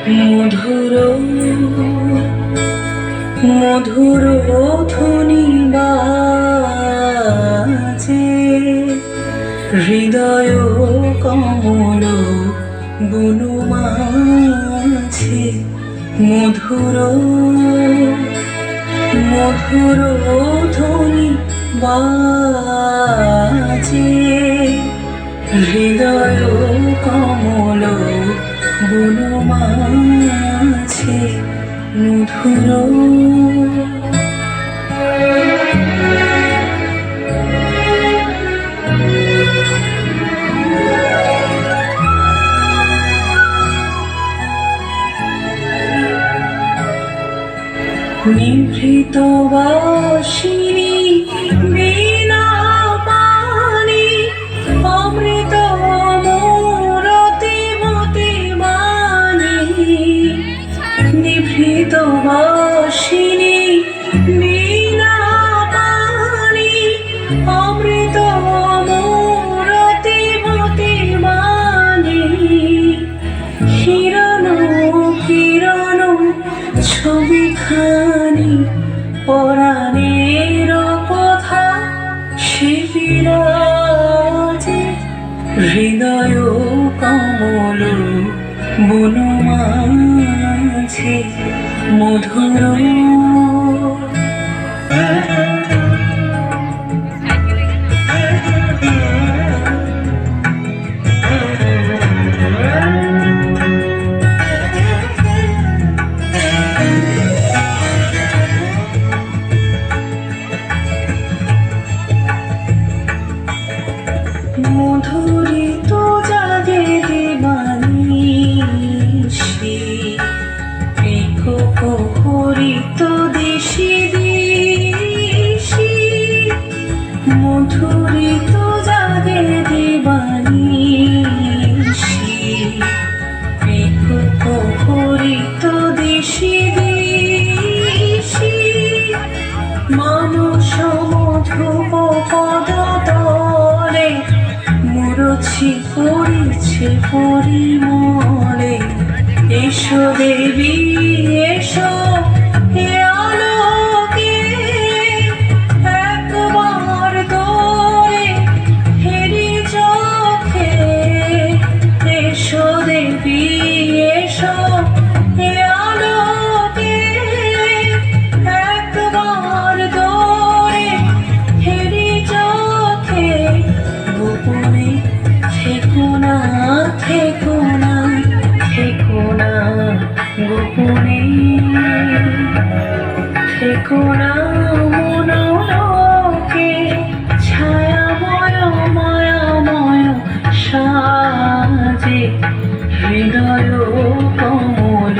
মধুর মধুর ধ্বনি বাজে হৃদয় কমল বনু মাঝে মধুর মধুর ধ্বনি বাজে হৃদয় কমল বনু মাঝে মধুর নিভৃত বাসিনী বীণা পানি অমৃত মূরতি মতি মানি নিভৃত বাসিনী বীণা পানি অমৃত মূরতি মতি মানি হিরণ কিরণ ছবিখানি পরাণের কথা সে বিরাজে হৃদয় কমল বনু মাঝে মধুর মধুরিত জাগে দেবানিশি প্রহরিত দিশি দিশি মধুরিত জাগে দেবানিশি প্রহরিত দিশি দিশি মানস মধুপ পদতলে মুরছি পড়েছে পরিমলে এসো দেবী এসো হে আলোকে একবার দোরে হেরি চোখে এসো দেবী এসো হে আলোকে একবার দোরে হেরি চোখে গোপনে থেকো না থেকো না থেকো না গোপনে থেকো না মনোলোকে ছায়াময় মায়াময় সাজে হৃদয় কমল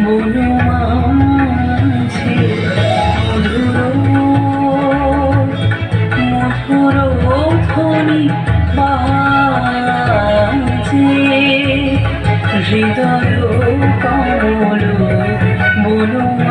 বনু মাঝে মধুর মধুর ধ্বনি বাজে হৃদয় কমল বনু